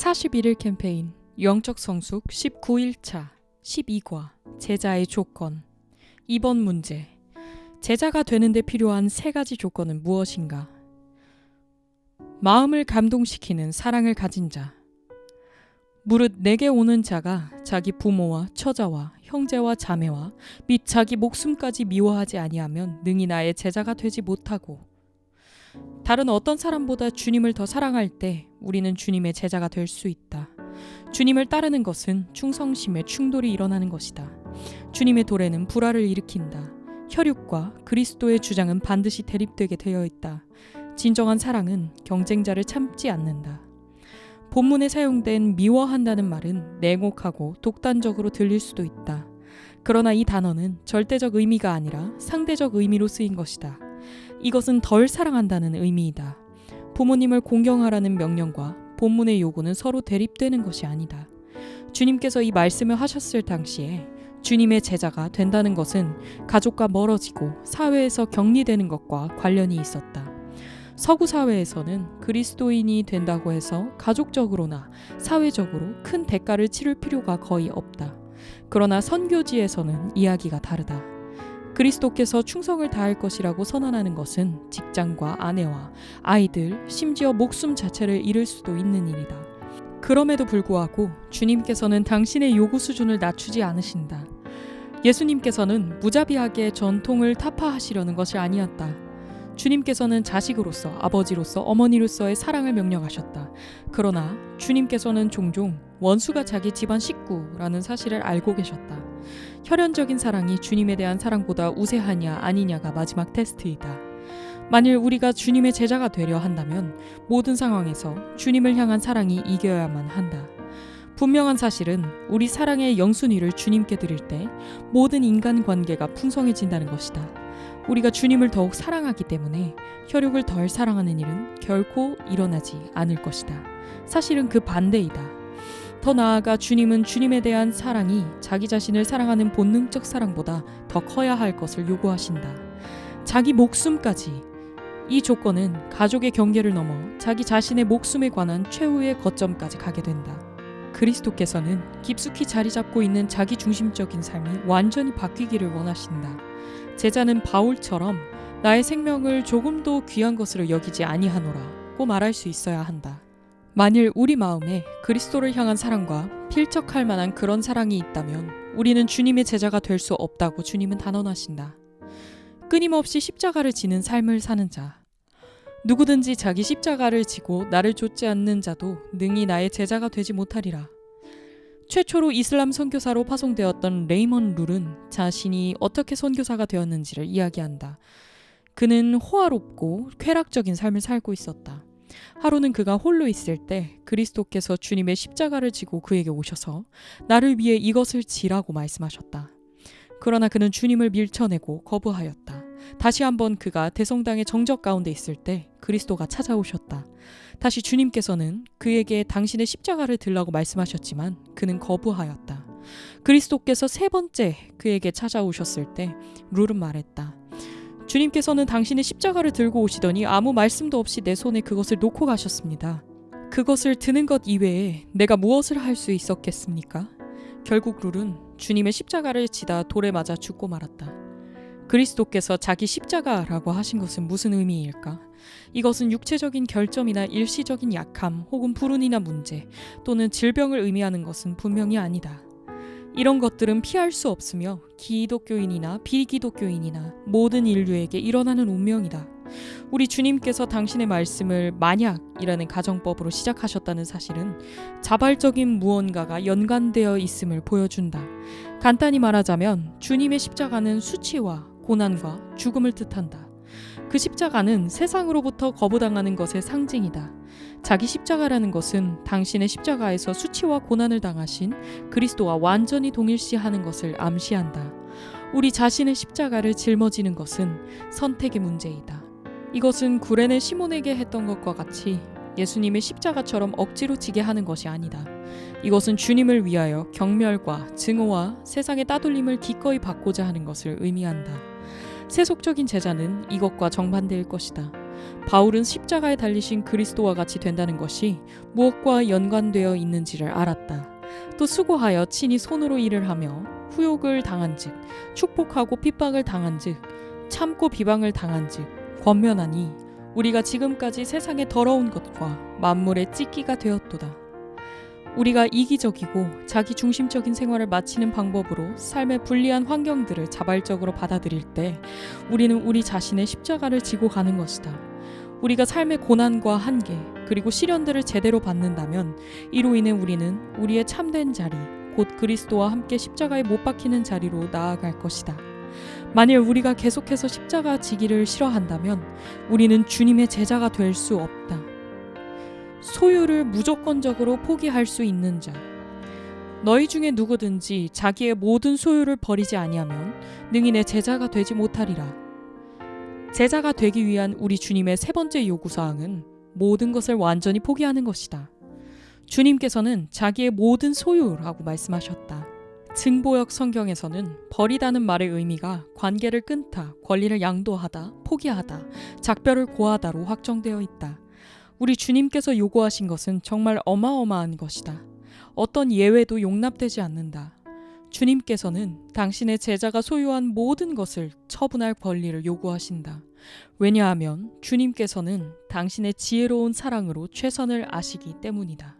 41일 캠페인 영적 성숙 19일차 12과 제자의 조건. 이번 문제. 제자가 되는데 필요한 3가지 조건은 무엇인가? 마음을 감동시키는 사랑을 가진 자. 무릇 내게 오는 자가 자기 부모와 처자와 형제와 자매와 및 자기 목숨까지 미워하지 아니하면 능히 나의 제자가 되지 못하고, 다른 어떤 사람보다 주님을 더 사랑할 때 우리는 주님의 제자가 될 수 있다. 주님을 따르는 것은 충성심에 충돌이 일어나는 것이다. 주님의 도래는 불화를 일으킨다. 혈육과 그리스도의 주장은 반드시 대립되게 되어 있다. 진정한 사랑은 경쟁자를 참지 않는다. 본문에 사용된 미워한다는 말은 냉혹하고 독단적으로 들릴 수도 있다. 그러나 이 단어는 절대적 의미가 아니라 상대적 의미로 쓰인 것이다. 이것은 덜 사랑한다는 의미이다. 부모님을 공경하라는 명령과 본문의 요구는 서로 대립되는 것이 아니다. 주님께서 이 말씀을 하셨을 당시에 주님의 제자가 된다는 것은 가족과 멀어지고 사회에서 격리되는 것과 관련이 있었다. 서구 사회에서는 그리스도인이 된다고 해서 가족적으로나 사회적으로 큰 대가를 치를 필요가 거의 없다. 그러나 선교지에서는 이야기가 다르다. 그리스도께서 충성을 다할 것이라고 선언하는 것은 직장과 아내와 아이들, 심지어 목숨 자체를 잃을 수도 있는 일이다. 그럼에도 불구하고 주님께서는 당신의 요구 수준을 낮추지 않으신다. 예수님께서는 무자비하게 전통을 타파하시려는 것이 아니었다. 주님께서는 자식으로서, 아버지로서, 어머니로서의 사랑을 명령하셨다. 그러나 주님께서는 종종 원수가 자기 집안 식구라는 사실을 알고 계셨다. 혈연적인 사랑이 주님에 대한 사랑보다 우세하냐 아니냐가 마지막 테스트이다. 만일 우리가 주님의 제자가 되려 한다면 모든 상황에서 주님을 향한 사랑이 이겨야만 한다. 분명한 사실은 우리 사랑의 영순위를 주님께 드릴 때 모든 인간관계가 풍성해진다는 것이다. 우리가 주님을 더욱 사랑하기 때문에 혈육을 덜 사랑하는 일은 결코 일어나지 않을 것이다. 사실은 그 반대이다. 더 나아가 주님은 주님에 대한 사랑이 자기 자신을 사랑하는 본능적 사랑보다 더 커야 할 것을 요구하신다. 자기 목숨까지. 이 조건은 가족의 경계를 넘어 자기 자신의 목숨에 관한 최후의 거점까지 가게 된다. 그리스도께서는 깊숙이 자리 잡고 있는 자기 중심적인 삶이 완전히 바뀌기를 원하신다. 제자는 바울처럼 나의 생명을 조금도 귀한 것으로 여기지 아니하노라고 말할 수 있어야 한다. 만일 우리 마음에 그리스도를 향한 사랑과 필적할 만한 그런 사랑이 있다면 우리는 주님의 제자가 될 수 없다고 주님은 단언하신다. 끊임없이 십자가를 지는 삶을 사는 자. 누구든지 자기 십자가를 지고 나를 좇지 않는 자도 능히 나의 제자가 되지 못하리라. 최초로 이슬람 선교사로 파송되었던 레이먼 룰은 자신이 어떻게 선교사가 되었는지를 이야기한다. 그는 호화롭고 쾌락적인 삶을 살고 있었다. 하루는 그가 홀로 있을 때 그리스도께서 주님의 십자가를 지고 그에게 오셔서 나를 위해 이것을 지라고 말씀하셨다. 그러나 그는 주님을 밀쳐내고 거부하였다. 다시 한번 그가 대성당의 정적 가운데 있을 때 그리스도가 찾아오셨다. 다시 주님께서는 그에게 당신의 십자가를 들라고 말씀하셨지만 그는 거부하였다. 그리스도께서 3번째 그에게 찾아오셨을 때 룰은 말했다. 주님께서는 당신의 십자가를 들고 오시더니 아무 말씀도 없이 내 손에 그것을 놓고 가셨습니다. 그것을 드는 것 이외에 내가 무엇을 할 수 있었겠습니까? 결국 룰은 주님의 십자가를 지다 돌에 맞아 죽고 말았다. 그리스도께서 자기 십자가라고 하신 것은 무슨 의미일까? 이것은 육체적인 결점이나 일시적인 약함 혹은 불운이나 문제 또는 질병을 의미하는 것은 분명히 아니다. 이런 것들은 피할 수 없으며 기독교인이나 비기독교인이나 모든 인류에게 일어나는 운명이다. 우리 주님께서 당신의 말씀을 만약이라는 가정법으로 시작하셨다는 사실은 자발적인 무언가가 연관되어 있음을 보여준다. 간단히 말하자면 주님의 십자가는 수치와 고난과 죽음을 뜻한다. 그 십자가는 세상으로부터 거부당하는 것의 상징이다. 자기 십자가라는 것은 당신의 십자가에서 수치와 고난을 당하신 그리스도와 완전히 동일시하는 것을 암시한다. 우리 자신의 십자가를 짊어지는 것은 선택의 문제이다. 이것은 구레네 시몬에게 했던 것과 같이 예수님의 십자가처럼 억지로 지게 하는 것이 아니다. 이것은 주님을 위하여 경멸과 증오와 세상의 따돌림을 기꺼이 받고자 하는 것을 의미한다. 세속적인 제자는 이것과 정반대일 것이다. 바울은 십자가에 달리신 그리스도와 같이 된다는 것이 무엇과 연관되어 있는지를 알았다. 또 수고하여 친히 손으로 일을 하며 후욕을 당한즉, 축복하고 핍박을 당한즉, 참고 비방을 당한즉 권면하니 우리가 지금까지 세상의 더러운 것과 만물의 찢기가 되었도다. 우리가 이기적이고 자기 중심적인 생활을 마치는 방법으로 삶의 불리한 환경들을 자발적으로 받아들일 때 우리는 우리 자신의 십자가를 지고 가는 것이다. 우리가 삶의 고난과 한계 그리고 시련들을 제대로 받는다면 이로 인해 우리는 우리의 참된 자리, 곧 그리스도와 함께 십자가에 못 박히는 자리로 나아갈 것이다. 만일 우리가 계속해서 십자가 지기를 싫어한다면 우리는 주님의 제자가 될 수 없다. 소유를 무조건적으로 포기할 수 있는 자. 너희 중에 누구든지 자기의 모든 소유를 버리지 아니하면 능히 내 제자가 되지 못하리라. 제자가 되기 위한 우리 주님의 세 번째 요구사항은 모든 것을 완전히 포기하는 것이다. 주님께서는 자기의 모든 소유라고 말씀하셨다. 증보역 성경에서는 버리다는 말의 의미가 관계를 끊다, 권리를 양도하다, 포기하다, 작별을 고하다로 확정되어 있다. 우리 주님께서 요구하신 것은 정말 어마어마한 것이다. 어떤 예외도 용납되지 않는다. 주님께서는 당신의 제자가 소유한 모든 것을 처분할 권리를 요구하신다. 왜냐하면 주님께서는 당신의 지혜로운 사랑으로 최선을 아시기 때문이다.